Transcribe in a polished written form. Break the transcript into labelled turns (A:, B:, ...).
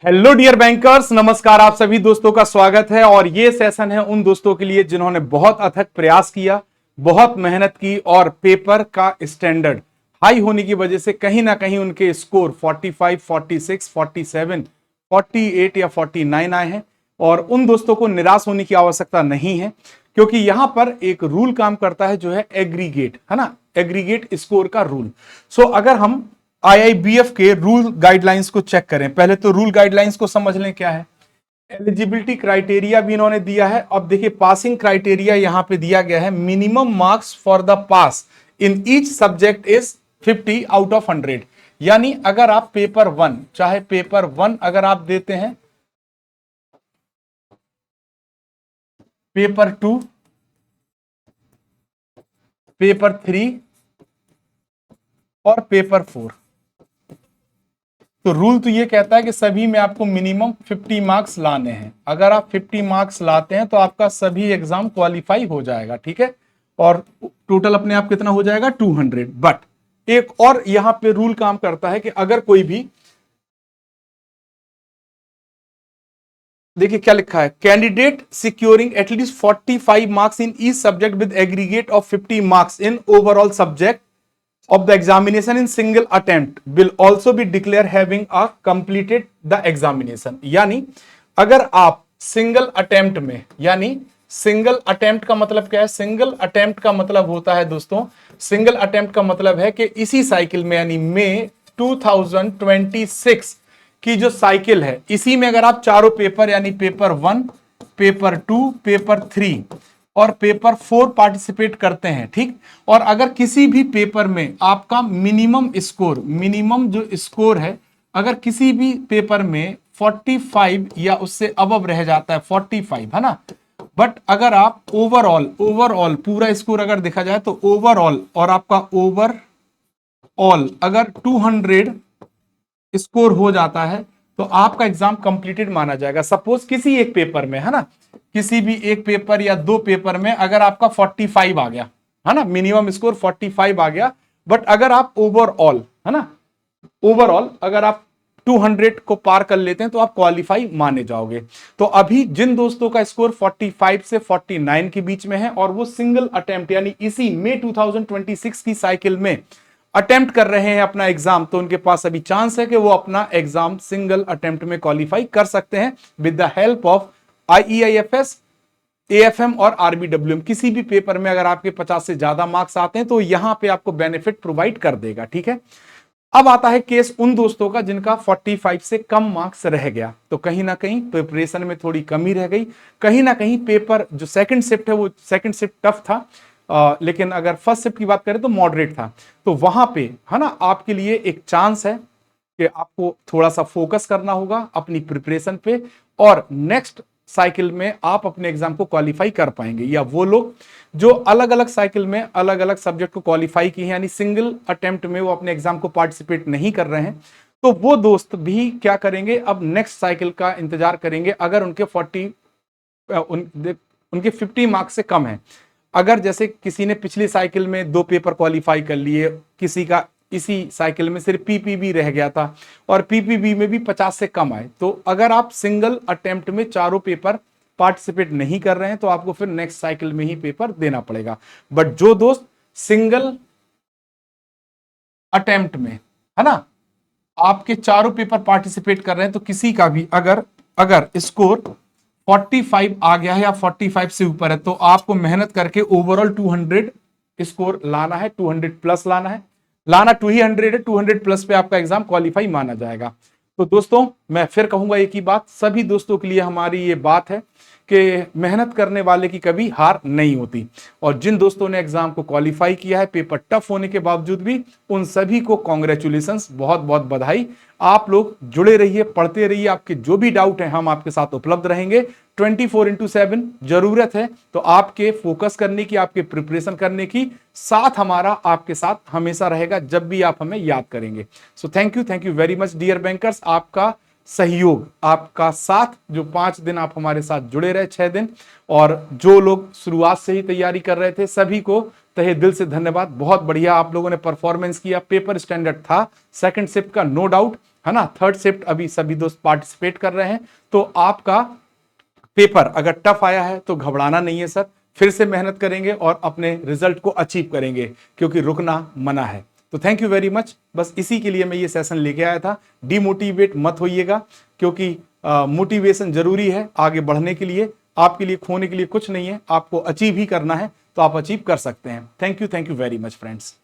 A: Hello dear bankers, नमस्कार। आप सभी दोस्तों का स्वागत है और ये सेशन है उन दोस्तों के लिए जिन्होंने बहुत अथक प्रयास किया, बहुत मेहनत की और पेपर का स्टैंडर्ड हाई होने की वजह से कहीं ना कहीं उनके स्कोर 45, 46, 47, 48 या 49 आए हैं। और उन दोस्तों को निराश होने की आवश्यकता नहीं है, क्योंकि यहां पर एक रूल काम करता है जो है एग्रीगेट, है ना, एग्रीगेट स्कोर का रूल। सो अगर हम आईआईबीएफ के रूल गाइडलाइंस को चेक करें, पहले तो रूल गाइडलाइंस को समझ लें क्या है। एलिजिबिलिटी क्राइटेरिया भी इन्होंने दिया है। अब देखिए, पासिंग क्राइटेरिया यहां पे दिया गया है, minimum marks for the pass in each subject is 50 out of 100। यानी अगर आप पेपर 1, चाहे पेपर 1 अगर आप देते हैं, पेपर 2, पेपर 3 और पेपर 4, तो रूल तो ये कहता है कि सभी में आपको मिनिमम 50 मार्क्स लाने हैं। अगर आप 50 मार्क्स लाते हैं तो आपका सभी एग्जाम क्वालिफाई हो जाएगा, ठीक है। और टोटल अपने आप कितना हो जाएगा, 200। बट एक और यहां पे रूल काम करता है कि अगर कोई भी, देखिए क्या लिखा है, candidate securing at least 45 marks in each subject with aggregate of 50 marks in overall subject of the examination in single attempt will also be declared having a completed the examination। यानी अगर आप सिंगल अटेम्प्ट में, यानी single attempt का मतलब क्या है, single attempt का मतलब होता है दोस्तों, सिंगल अटेम्प्ट का मतलब है कि इसी साइकिल में यानी मई 2026 की जो साइकिल है, इसी में अगर आप चारों पेपर यानी पेपर 1, पेपर 2, पेपर 3 और पेपर 4 पार्टिसिपेट करते हैं, ठीक। और अगर किसी भी पेपर में आपका मिनिमम स्कोर, मिनिमम जो स्कोर है, अगर किसी भी पेपर में 45 या उससे अबव रह जाता है, 45 है ना, बट अगर आप ओवरऑल पूरा स्कोर अगर देखा जाए तो ओवरऑल, और आपका ओवरऑल अगर 200 स्कोर हो जाता है तो आपका एग्जाम कंप्लीटेड माना जाएगा। सपोज किसी एक पेपर में, है ना, किसी भी एक पेपर या दो पेपर में अगर आपका 45 आ गया, है ना, मिनिमम स्कोर 45 आ गया, बट अगर आप ओवरऑल, है ना, ओवरऑल अगर आप 200 को पार कर लेते हैं तो आप क्वालिफाई माने जाओगे। तो अभी जिन दोस्तों का स्कोर 45 से 49 के बीच में है और वो सिंगल अटेम्प्ट यानी इसी मई 2026 की साइकिल में अटेम्प्ट कर रहे हैं अपना एग्जाम, तो उनके पास अभी चांस है कि वो अपना एग्जाम सिंगल अटेम्प्ट में क्वालिफाई कर सकते हैं with the help of IEIFS, AFM और आरबीडब्ल्यूएम। किसी भी पेपर में अगर आपके 50 से ज्यादा मार्क्स आते हैं तो यहां पे आपको बेनिफिट प्रोवाइड कर देगा, ठीक है। अब आता है केस उन दोस्तों का जिनका 45 से कम मार्क्स रह गया, तो कहीं ना कहीं प्रिपरेशन में थोड़ी कमी रह गई, कहीं ना कहीं पेपर जो सेकंड शिफ्ट है वो सेकंड शिफ्ट टफ था, लेकिन अगर फर्स्ट शिफ्ट की बात करें तो मॉडरेट था। तो वहां पे, है ना, आपके लिए एक चांस है कि आपको थोड़ा सा फोकस करना होगा अपनी प्रिपरेशन पे, और नेक्स्ट साइकिल में आप अपने एग्जाम को क्वालिफाई कर पाएंगे। या वो लोग जो अलग अलग साइकिल में अलग अलग सब्जेक्ट को क्वालिफाई किए हैं, यानी सिंगल अटेम्प्ट में वो अपने एग्जाम को पार्टिसिपेट नहीं कर रहे हैं, तो वो दोस्त भी क्या करेंगे, अब नेक्स्ट साइकिल का इंतजार करेंगे। अगर उनके 50 मार्क्स से कम है, अगर जैसे किसी ने पिछली साइकिल में 2 पेपर क्वालिफाई कर लिए, किसी का इसी साइकिल में सिर्फ पीपीबी रह गया था और पीपीबी में भी 50 से कम आए, तो अगर आप सिंगल अटेम्प्ट में चारों पेपर पार्टिसिपेट नहीं कर रहे हैं तो आपको फिर नेक्स्ट साइकिल में ही पेपर देना पड़ेगा। बट जो दोस्त सिंगल अटेम्प्ट में, है ना, आपके चारों पेपर पार्टिसिपेट कर रहे हैं, तो किसी का भी अगर अगर स्कोर 45 आ गया है या 45 से ऊपर है तो आपको मेहनत करके ओवरऑल 200 स्कोर लाना है, 200 प्लस लाना है, लाना 200 है, 200 प्लस पे आपका एग्जाम क्वालिफाई माना जाएगा। तो दोस्तों मैं फिर कहूंगा एक ही बात, सभी दोस्तों के लिए हमारी ये बात है कि मेहनत करने वाले की कभी हार नहीं होती, और जिन दोस्तों ने एग्जाम को क्वालिफाई किया है पेपर टफ होने के बावजूद भी, उन सभी को कॉन्ग्रेचुलेशंस, बहुत बहुत बधाई। आप लोग जुड़े रहिए, पढ़ते रहिए, आपके जो भी डाउट है हम आपके साथ उपलब्ध रहेंगे 24/7। जरूरत है तो आपके फोकस करने की, आपके प्रिपरेशन करने की, साथ हमारा आपके साथ हमेशा रहेगा जब भी आप हमें याद करेंगे। So thank you very much dear bankers, आपका सहयोग, आपका साथ, जो 5 दिन आप हमारे साथ जुड़े रहे, 6 दिन, और जो लोग शुरुआत से ही तैयारी कर रहे थे, सभी को तहे दिल से धन्यवाद। बहुत बढ़िया आप लोगों ने परफॉर्मेंस किया, पेपर स्टैंडर्ड था सेकंड शिफ्ट का, नो डाउट, है ना, थर्ड शिफ्ट अभी सभी दोस्त पार्टिसिपेट कर रहे हैं। तो आपका पेपर अगर टफ आया है तो घबराना नहीं है सर, फिर से मेहनत करेंगे और अपने रिजल्ट को अचीव करेंगे, क्योंकि रुकना मना है। तो थैंक यू वेरी मच, बस इसी के लिए मैं ये सेशन लेके आया था। डिमोटिवेट मत होइएगा, क्योंकि मोटिवेशन जरूरी है आगे बढ़ने के लिए। आपके लिए खोने के लिए कुछ नहीं है, आपको अचीव ही करना है, तो आप अचीव कर सकते हैं। Thank you very much friends.